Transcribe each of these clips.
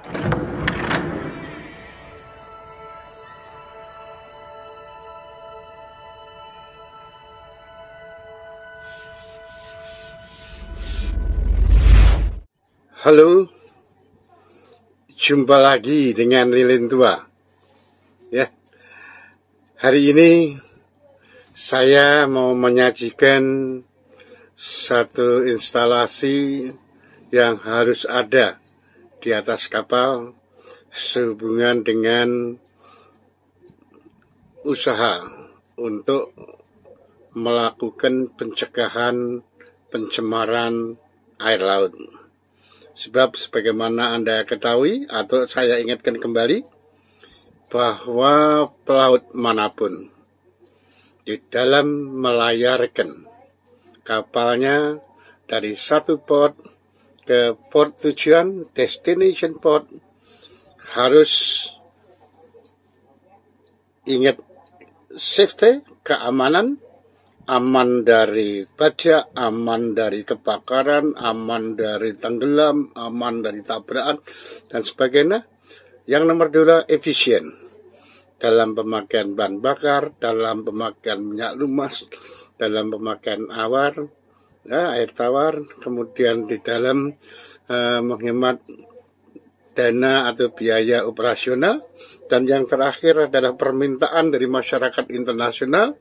Halo, jumpa lagi dengan Lilin Tua. Ya, hari ini saya mau menyajikan satu instalasi yang harus ada di atas kapal sehubungan dengan usaha untuk melakukan pencegahan pencemaran air laut. Sebab sebagaimana Anda ketahui atau saya ingatkan kembali bahwa pelaut manapun di dalam melayarkan kapalnya dari satu port ke port tujuan, destination port, harus ingat safety, keamanan, aman dari pajak, aman dari kebakaran, aman dari tenggelam, aman dari tabrakan, dan sebagainya. Yang nomor 2, efisien dalam pemakaian bahan bakar, dalam pemakaian minyak lumas, dalam pemakaian air tawar, kemudian di dalam menghemat dana atau biaya operasional, dan yang terakhir adalah permintaan dari masyarakat internasional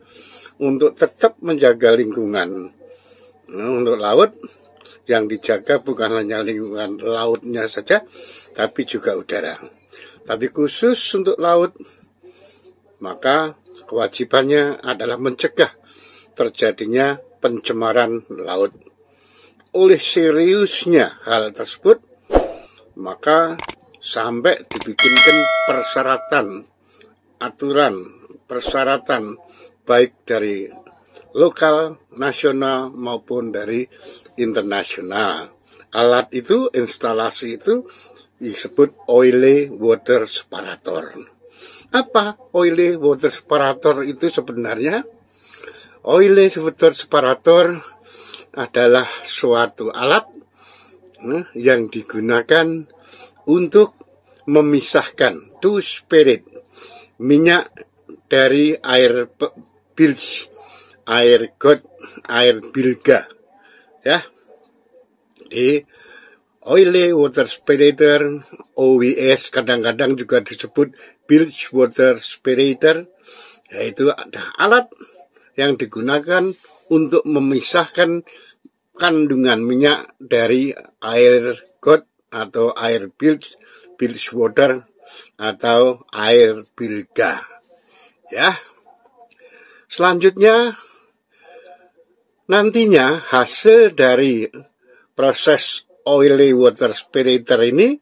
untuk tetap menjaga lingkungan. Untuk laut, yang dijaga bukan hanya lingkungan lautnya saja, tapi juga udara. Tapi khusus untuk laut, maka kewajibannya adalah mencegah terjadinya pencemaran laut. Oleh seriusnya hal tersebut, maka sampai dibikinkan persyaratan baik dari lokal, nasional, maupun dari internasional. Alat itu, instalasi itu disebut oily water separator. Apa oily water separator itu sebenarnya? Oily water separator adalah suatu alat yang digunakan untuk memisahkan, to separate, minyak dari air bilge, air got, air bilga, ya. Di oily water separator, OWS, kadang-kadang juga disebut bilge water separator, yaitu ada alat yang digunakan untuk memisahkan kandungan minyak dari air got atau air bilge water atau air bilga, ya. Selanjutnya, nantinya hasil dari proses oily water separator ini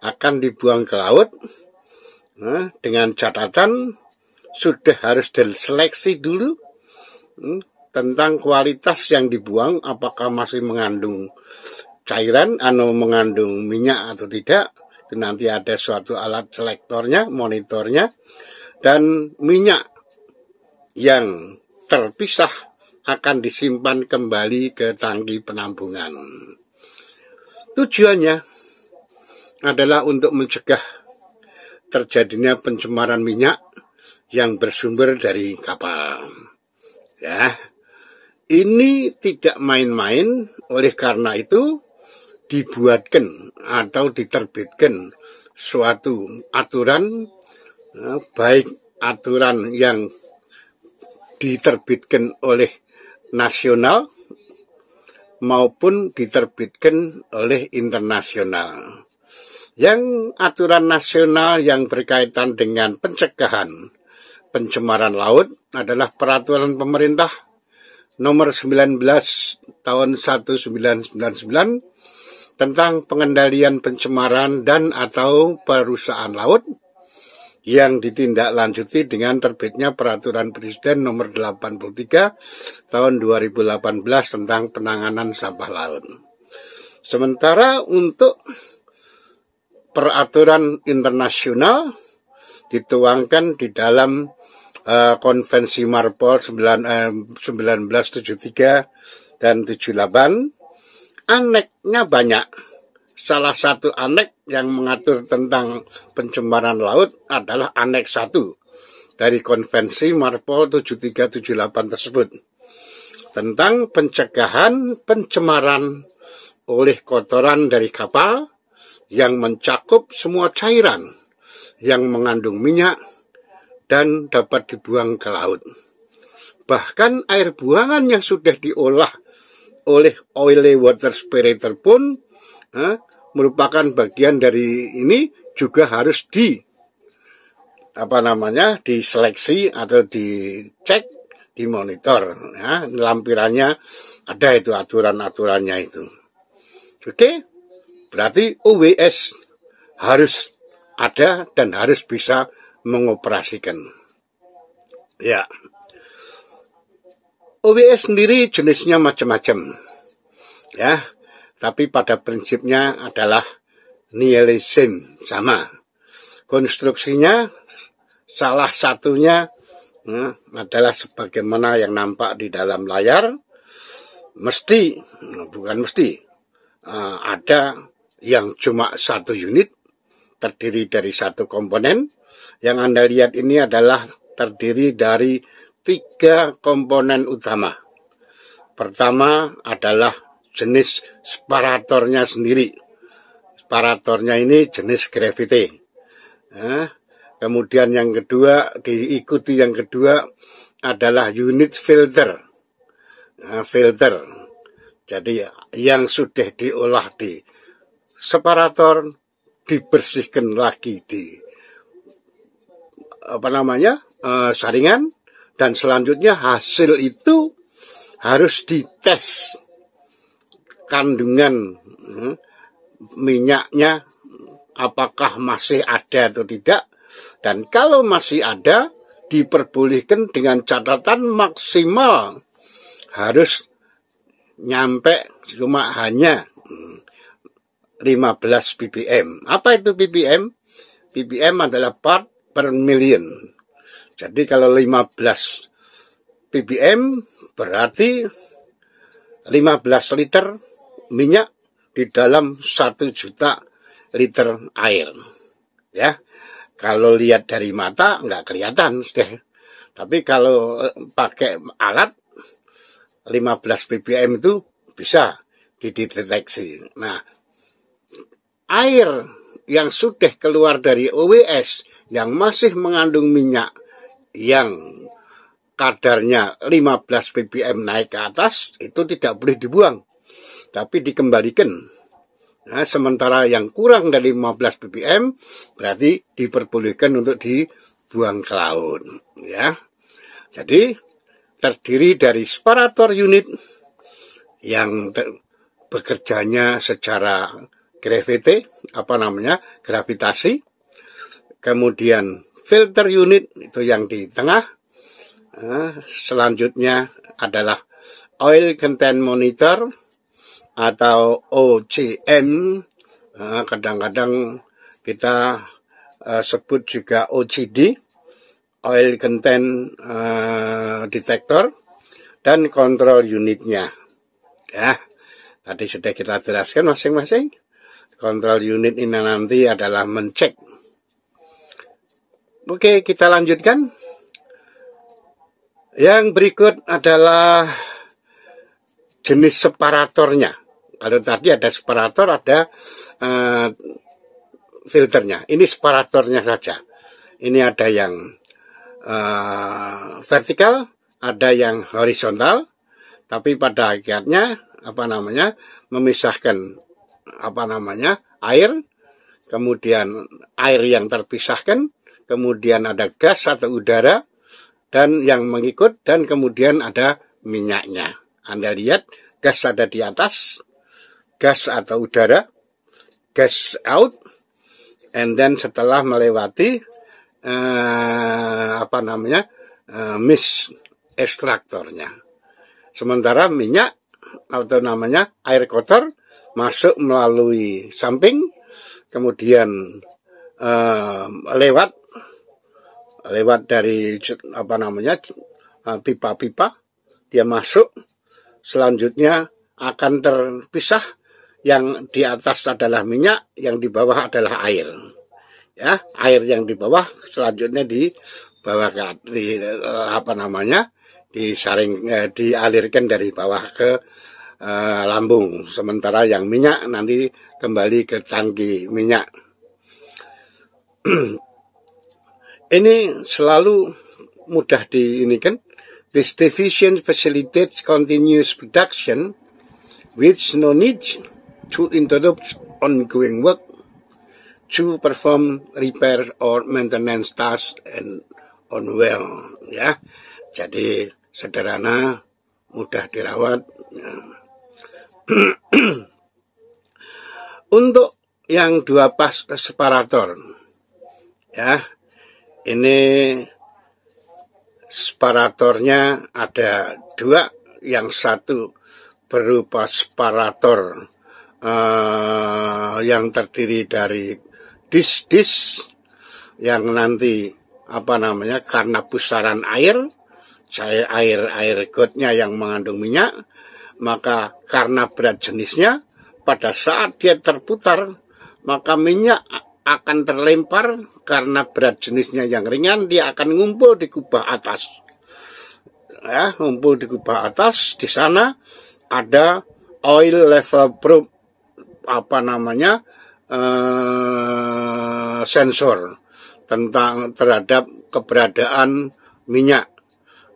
akan dibuang ke laut, dengan catatan sudah harus diseleksi dulu tentang kualitas yang dibuang, apakah masih mengandung cairan atau mengandung minyak atau tidak. Itu nanti ada suatu alat selektornya, monitornya, dan minyak yang terpisah akan disimpan kembali ke tangki penampungan. Tujuannya adalah untuk mencegah terjadinya pencemaran minyak yang bersumber dari kapal. Ya, ini tidak main-main, oleh karena itu dibuatkan atau diterbitkan suatu aturan, baik aturan yang diterbitkan oleh nasional maupun diterbitkan oleh internasional. Yang aturan nasional yang berkaitan dengan pencegahan pencemaran laut adalah peraturan pemerintah nomor 19 tahun 1999 tentang pengendalian pencemaran dan atau perusahaan laut, yang ditindaklanjuti dengan terbitnya Peraturan Presiden nomor 83 tahun 2018 tentang penanganan sampah laut. Sementara untuk peraturan internasional dituangkan di dalam Konvensi Marpol 1973 dan 78, aneknya banyak, salah satu aneks yang mengatur tentang pencemaran laut adalah aneks 1 dari Konvensi Marpol 7378 tersebut tentang pencegahan pencemaran oleh kotoran dari kapal yang mencakup semua cairan yang mengandung minyak dan dapat dibuang ke laut. Bahkan air buangan yang sudah diolah oleh oily water separator pun merupakan bagian dari ini, juga harus diseleksi atau dicek, dimonitor. Ya, lampirannya ada itu aturan-aturannya itu. Oke, berarti OWS harus ada dan harus bisa mengoperasikan. Ya. OWS sendiri jenisnya macam-macam, ya, tapi pada prinsipnya adalah nihilism, sama. Konstruksinya salah satunya adalah sebagaimana yang nampak di dalam layar. Ada yang cuma satu unit, terdiri dari satu komponen. Yang Anda lihat ini adalah terdiri dari 3 komponen utama. Pertama adalah jenis separatornya sendiri. Separatornya ini jenis gravity. Kemudian yang kedua, diikuti yang kedua adalah unit filter. Filter. Jadi yang sudah diolah di separator dibersihkan lagi di saringan. Dan selanjutnya hasil itu harus dites kandungan minyaknya, apakah masih ada atau tidak. Dan kalau masih ada, diperbolehkan dengan catatan maksimal harus nyampe cuma hanya 15 ppm. Apa itu ppm? ppm adalah part per million. Jadi kalau 15 ppm berarti 15 liter minyak di dalam 1 juta liter air. Ya, kalau lihat dari mata nggak kelihatan sudah. Tapi kalau pakai alat 15 ppm itu bisa dideteksi. Nah, air yang sudah keluar dari OWS yang masih mengandung minyak yang kadarnya 15 ppm naik ke atas, itu tidak boleh dibuang, tapi dikembalikan. Nah, sementara yang kurang dari 15 ppm berarti diperbolehkan untuk dibuang ke laut. Ya, jadi terdiri dari separator unit yang bekerjanya secara gravitasi, kemudian filter unit itu yang di tengah. Selanjutnya adalah oil content monitor atau OCM. Kadang-kadang kita sebut juga OCD, oil content detector, dan kontrol unitnya. Ya, tadi sudah kita jelaskan masing-masing. Kontrol unit ini nanti adalah mencek. Oke, kita lanjutkan. Yang berikut adalah jenis separatornya. Kalau tadi ada separator, ada filternya. Ini separatornya saja. Ini ada yang vertikal, ada yang horizontal. Tapi pada akhirnya memisahkan air, kemudian air yang terpisahkan, kemudian ada gas atau udara, dan yang mengikut, dan kemudian ada minyaknya. Anda lihat, gas ada di atas, gas atau udara, gas out, and then setelah melewati mist ekstraktornya. Sementara minyak atau air kotor masuk melalui samping, kemudian lewat dari pipa-pipa, dia masuk, selanjutnya akan terpisah yang di atas adalah minyak, yang di bawah adalah air. Ya, air yang di bawah selanjutnya dibawa ke dialirkan dari bawah ke lambung. Sementara yang minyak nanti kembali ke tangki minyak. Ini selalu mudah kan. This division facilitates continuous production, which no need to interrupt ongoing work to perform repairs or maintenance tasks and on well. Ya, jadi sederhana, mudah dirawat. Ya. Untuk yang 2 pas separator, ya, ini separatornya ada 2, yang satu berupa separator yang terdiri dari dis yang nanti karena pusaran air gotnya yang mengandung minyak, maka karena berat jenisnya pada saat dia terputar maka minyak akan terlempar. Karena berat jenisnya yang ringan, dia akan ngumpul di kubah atas. Ya, ngumpul di kubah atas. Di sana ada oil level probe, sensor terhadap keberadaan minyak.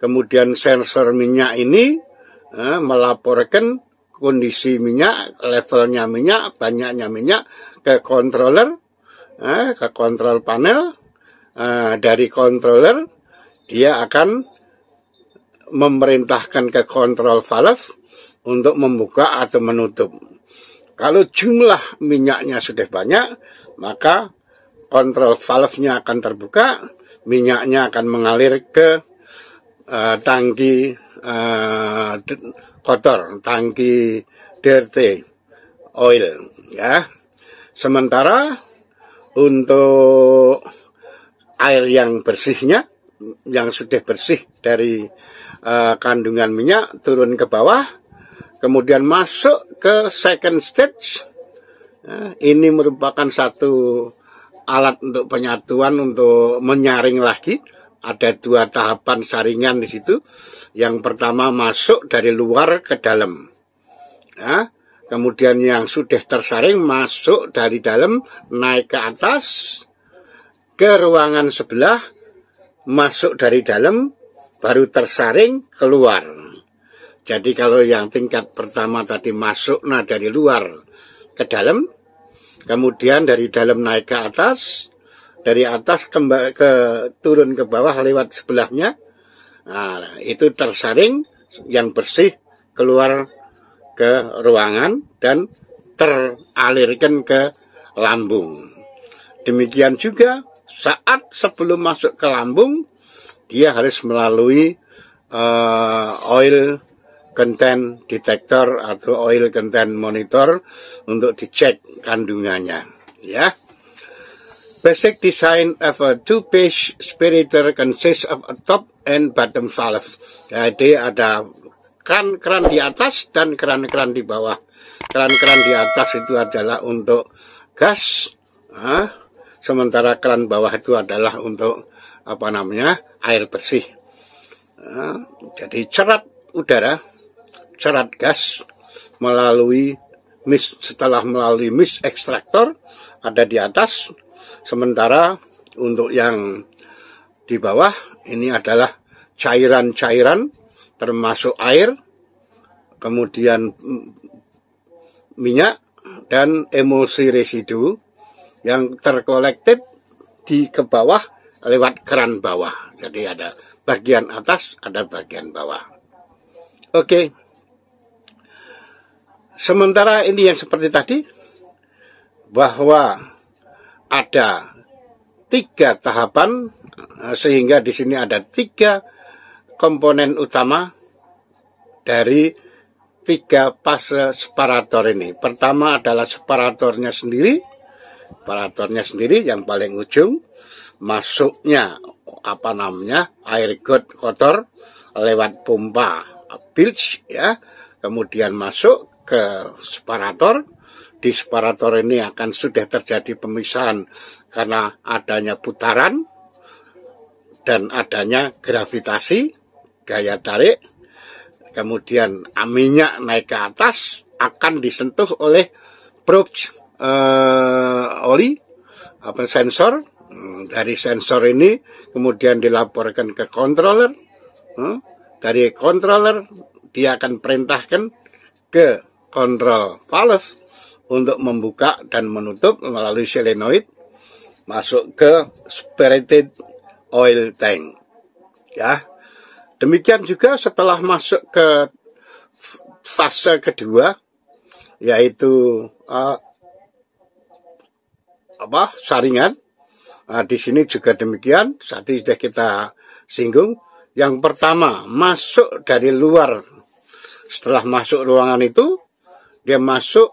Kemudian sensor minyak ini melaporkan kondisi minyak, levelnya minyak, banyaknya minyak ke controller, ke kontrol panel. Dari controller dia akan memerintahkan ke kontrol valve untuk membuka atau menutup. Kalau jumlah minyaknya sudah banyak, maka kontrol valve-nya akan terbuka, minyaknya akan mengalir ke tangki kotor, tangki dirty oil, ya. Sementara untuk air yang bersihnya, yang sudah bersih dari kandungan minyak, turun ke bawah, kemudian masuk ke second stage. Ini merupakan satu alat untuk penyatuan, untuk menyaring lagi. Ada 2 tahapan saringan di situ. Yang pertama masuk dari luar ke dalam. Ya. Kemudian yang sudah tersaring masuk dari dalam, naik ke atas, ke ruangan sebelah, masuk dari dalam, baru tersaring keluar. Jadi kalau yang tingkat pertama tadi masuk dari luar ke dalam, kemudian dari dalam naik ke atas, dari atas turun ke bawah lewat sebelahnya, nah, itu tersaring, yang bersih keluar ke ruangan dan teralirkan ke lambung. Demikian juga saat sebelum masuk ke lambung, dia harus melalui oil content detector atau oil content monitor untuk dicek kandungannya, ya. Basic design of a 2-phase spirator consists of a top and bottom valve. Jadi ada keran di atas dan keran-keran di bawah. Keran-keran di atas itu adalah untuk gas, sementara keran bawah itu adalah untuk air bersih. Jadi cerat udara, cerat gas setelah melalui mist extractor ada di atas, sementara untuk yang di bawah ini adalah cairan-cairan termasuk air, kemudian minyak dan emulsi residu yang terkolektif di ke bawah lewat keran bawah. Jadi ada bagian atas, ada bagian bawah. Oke. Sementara ini yang seperti tadi, bahwa ada 3 tahapan, sehingga di sini ada 3 komponen utama dari 3 fase separator ini. Pertama adalah separatornya sendiri yang paling ujung, masuknya air got kotor lewat pompa bilge, ya, kemudian masuk ke separator. Di separator ini akan sudah terjadi pemisahan karena adanya putaran dan adanya gravitasi, gaya tarik. Kemudian minyak naik ke atas akan disentuh oleh probe oli sensor. Dari sensor ini kemudian dilaporkan ke controller. Dari controller dia akan perintahkan ke control valve untuk membuka dan menutup melalui solenoid masuk ke spirited oil tank. Ya. Demikian juga setelah masuk ke fase kedua, yaitu saringan. Di sini juga demikian, saat ini sudah kita singgung. Yang pertama, masuk dari luar. Setelah masuk ruangan itu, dia masuk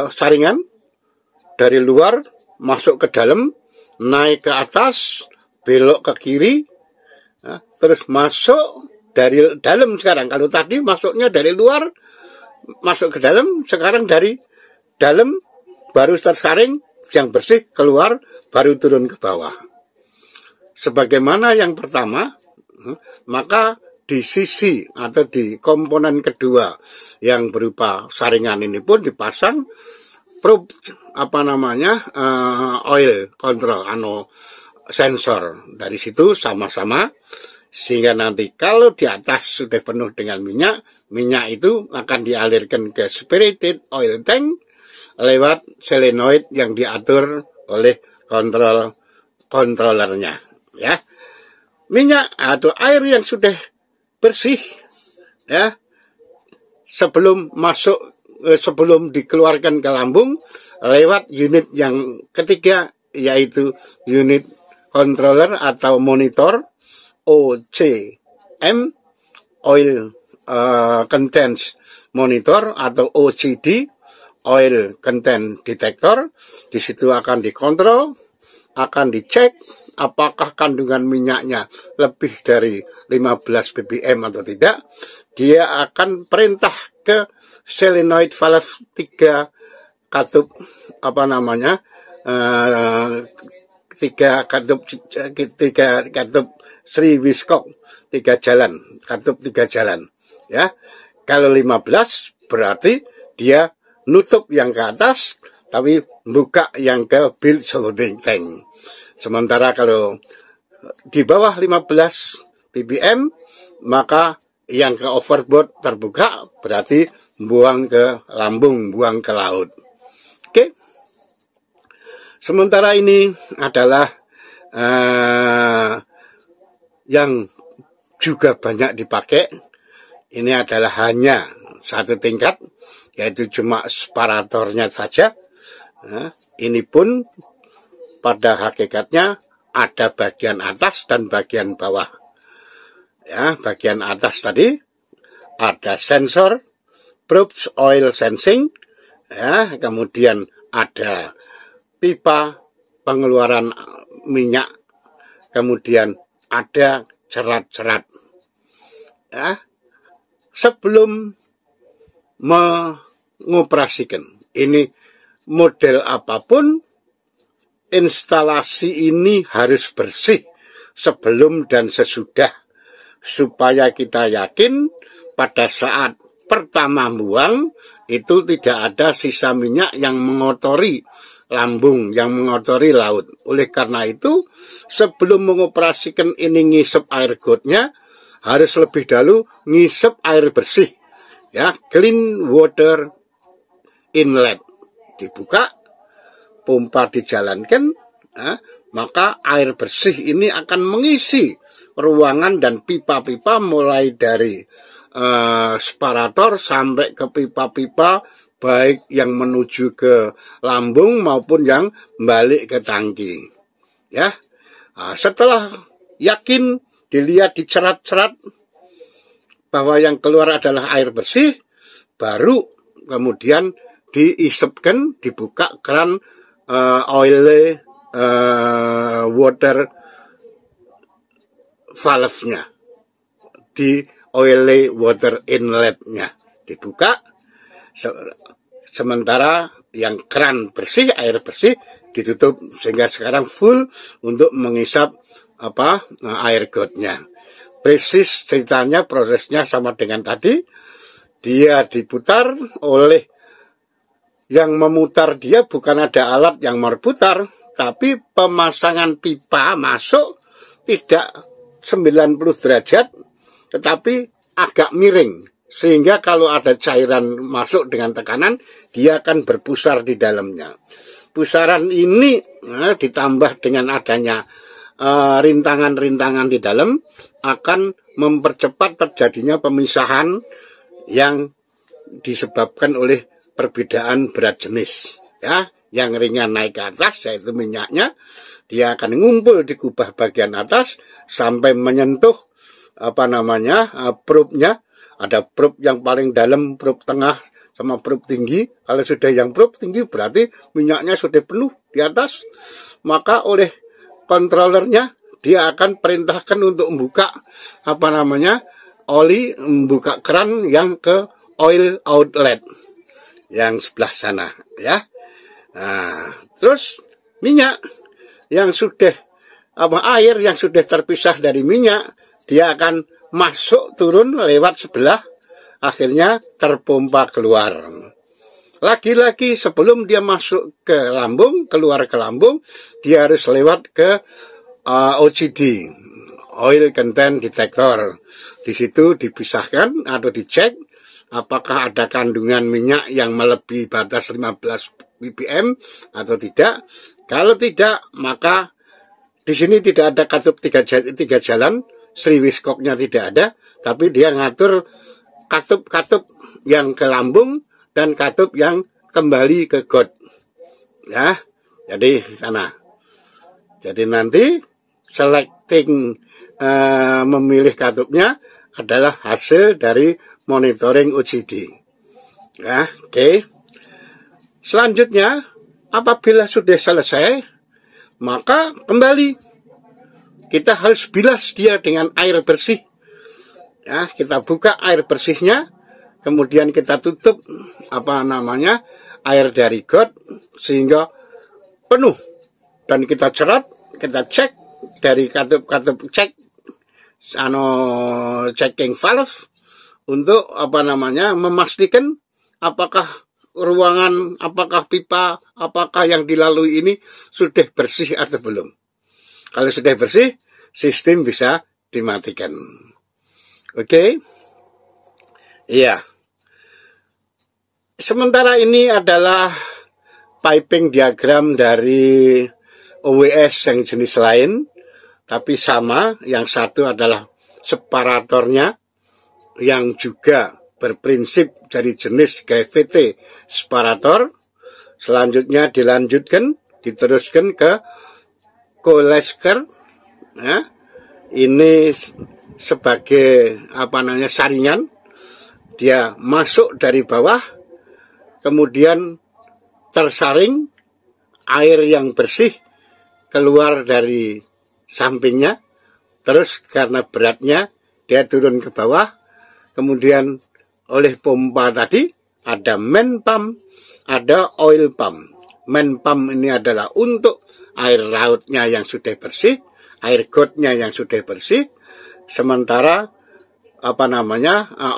saringan dari luar, masuk ke dalam, naik ke atas, belok ke kiri, terus masuk dari dalam sekarang. Kalau tadi masuknya dari luar, masuk ke dalam, sekarang dari dalam baru tersaring yang bersih keluar, baru turun ke bawah. Sebagaimana yang pertama, maka di sisi atau di komponen kedua yang berupa saringan ini pun dipasang probe oil control sensor. Dari situ sama-sama, sehingga nanti kalau di atas sudah penuh dengan minyak itu akan dialirkan ke spirited oil tank lewat solenoid yang diatur oleh kontrolernya. Ya, minyak atau air yang sudah bersih, ya, sebelum dikeluarkan ke lambung lewat unit yang ketiga, yaitu unit controller atau monitor OCM, oil content monitor, atau OCD, oil content detector. Di situ akan dikontrol, akan dicek apakah kandungan minyaknya lebih dari 15 ppm atau tidak. Dia akan perintah ke solenoid valve 3 katup tiga katup Sri Wiskok, 3 jalan, katup 3 jalan, ya. Kalau 15 berarti dia nutup yang ke atas tapi buka yang ke bilge holding tank. Sementara kalau di bawah 15 ppm, maka yang ke overboard terbuka, berarti buang ke lambung, buang ke laut. Oke. Sementara ini adalah yang juga banyak dipakai. Ini adalah hanya satu tingkat, yaitu cuma separatornya saja. Ini pun pada hakikatnya ada bagian atas dan bagian bawah. Ya, bagian atas tadi ada sensor, probe oil sensing, ya, kemudian ada pipa pengeluaran minyak, kemudian ada cerat-cerat. Ya, sebelum mengoperasikan ini model apapun, instalasi ini harus bersih sebelum dan sesudah, supaya kita yakin pada saat pertama buang itu tidak ada sisa minyak yang mengotori lambung, yang mengotori laut. Oleh karena itu, sebelum mengoperasikan ini ngisep air gotnya, harus lebih dahulu ngisep air bersih, ya, clean water inlet. Dibuka, pompa dijalankan, maka air bersih ini akan mengisi ruangan dan pipa-pipa mulai dari separator sampai ke pipa-pipa, baik yang menuju ke lambung maupun yang balik ke tangki. Ya, setelah yakin, dilihat di cerat-cerat bahwa yang keluar adalah air bersih, baru kemudian diisepkan, dibuka keran oil water valve-nya, di oil water inlet-nya. dibuka, sementara yang keran bersih, air bersih ditutup sehingga sekarang full untuk mengisap air gotnya. Persis ceritanya, prosesnya sama dengan tadi. Dia diputar oleh yang memutar, dia bukan ada alat yang berputar, tapi pemasangan pipa masuk tidak 90 derajat, tetapi agak miring. Sehingga kalau ada cairan masuk dengan tekanan, dia akan berpusar di dalamnya. Pusaran ini ditambah dengan adanya rintangan-rintangan di dalam, akan mempercepat terjadinya pemisahan yang disebabkan oleh perbedaan berat jenis. Ya, yang ringan naik ke atas, yaitu minyaknya, dia akan ngumpul di kubah bagian atas sampai menyentuh probe-nya. Ada probe yang paling dalam, probe tengah, sama probe tinggi. Kalau sudah yang probe tinggi berarti minyaknya sudah penuh di atas, maka oleh kontrolernya dia akan perintahkan untuk membuka oli, membuka keran yang ke oil outlet yang sebelah sana, ya. Nah, terus minyak yang sudah air yang sudah terpisah dari minyak, dia akan masuk turun lewat sebelah, akhirnya terpompa keluar. Lagi-lagi sebelum dia masuk ke lambung, keluar ke lambung, dia harus lewat ke OCD, Oil Content Detector. Di situ dipisahkan atau dicek apakah ada kandungan minyak yang melebihi batas 15 ppm atau tidak. Kalau tidak, maka di sini tidak ada katup tiga jalan, Sriwiskoknya tidak ada, tapi dia ngatur katup-katup yang ke lambung dan katup yang kembali ke got. Ya, jadi sana. Jadi nanti selecting memilih katupnya adalah hasil dari monitoring OCD. Ya, oke. Selanjutnya, apabila sudah selesai, maka kembali kita harus bilas dia dengan air bersih. Ya, kita buka air bersihnya, kemudian kita tutup air dari got sehingga penuh, dan kita cerat, kita cek dari katup cek checking valve untuk memastikan apakah ruangan, apakah pipa, apakah yang dilalui ini sudah bersih atau belum. Kalau sudah bersih, sistem bisa dimatikan. Oke? Iya. Sementara ini adalah piping diagram dari OWS yang jenis lain, tapi sama. Yang satu adalah separatornya, yang juga berprinsip dari jenis gravity separator. Selanjutnya diteruskan ke Kolesker. Ya. Ini sebagai saringan. Dia masuk dari bawah, kemudian tersaring, air yang bersih keluar dari sampingnya, terus karena beratnya dia turun ke bawah, kemudian oleh pompa tadi ada main pump, ada oil pump. Main pump ini adalah untuk air lautnya yang sudah bersih, air gotnya yang sudah bersih, sementara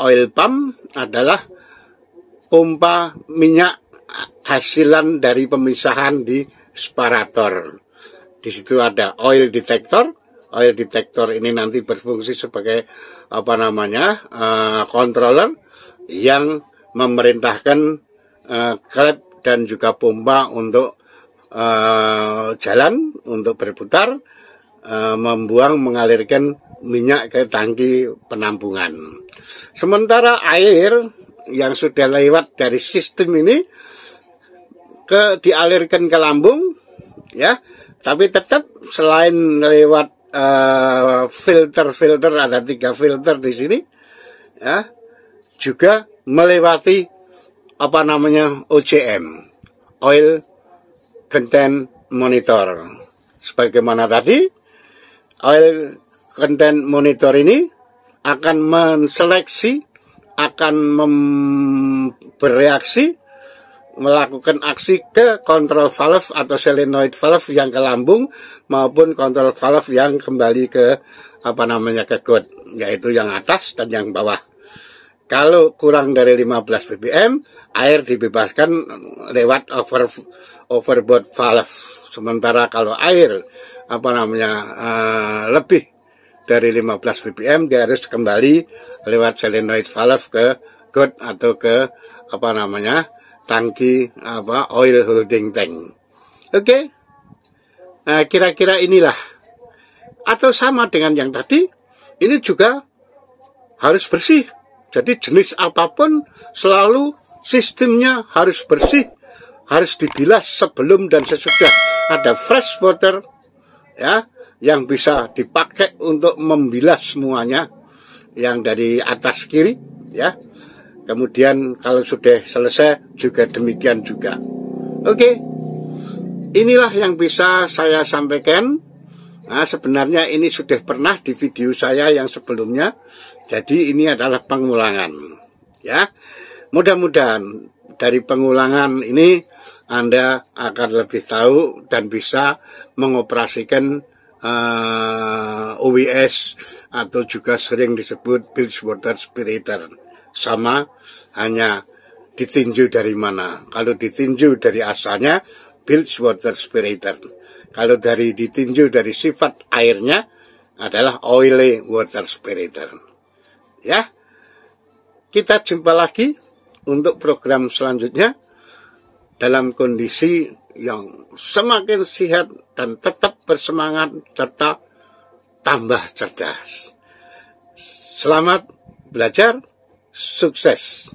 oil pump adalah pompa minyak hasilan dari pemisahan di separator. Di situ ada oil detector. Oil detector ini nanti berfungsi sebagai controller yang memerintahkan klep dan juga pompa untuk jalan, untuk berputar, mengalirkan minyak ke tangki penampungan. Sementara air yang sudah lewat dari sistem ini dialirkan ke lambung, ya, tapi tetap selain lewat filter, ada 3 filter di sini, ya, juga melewati OCM, Oil Content Monitor. Sebagaimana tadi, Oil Content Monitor ini akan menseleksi, akan bereaksi melakukan aksi ke kontrol valve atau solenoid valve yang ke lambung maupun kontrol valve yang kembali ke ke god, yaitu yang atas dan yang bawah. Kalau kurang dari 15 ppm, air dibebaskan lewat overboard valve. Sementara kalau air lebih dari 15 ppm, dia harus kembali lewat solenoid valve ke god atau ke tangki oil holding tank. Oke. Nah, kira-kira inilah. Atau sama dengan yang tadi, ini juga harus bersih. Jadi jenis apapun selalu sistemnya harus bersih, harus dibilas sebelum dan sesudah. Ada fresh water ya yang bisa dipakai untuk membilas semuanya yang dari atas kiri ya. Kemudian kalau sudah selesai juga demikian juga. Oke. Inilah yang bisa saya sampaikan. Nah, sebenarnya ini sudah pernah di video saya yang sebelumnya. Jadi ini adalah pengulangan. Ya. Mudah-mudahan dari pengulangan ini Anda akan lebih tahu dan bisa mengoperasikan OWS atau juga sering disebut bilge water separator. Sama, hanya ditinju dari mana. Kalau ditinju dari asalnya bilge water separator. Kalau ditinju dari sifat airnya adalah oily water separator. Ya, kita jumpa lagi untuk program selanjutnya dalam kondisi yang semakin sehat dan tetap bersemangat serta tambah cerdas. Selamat belajar. Sukses.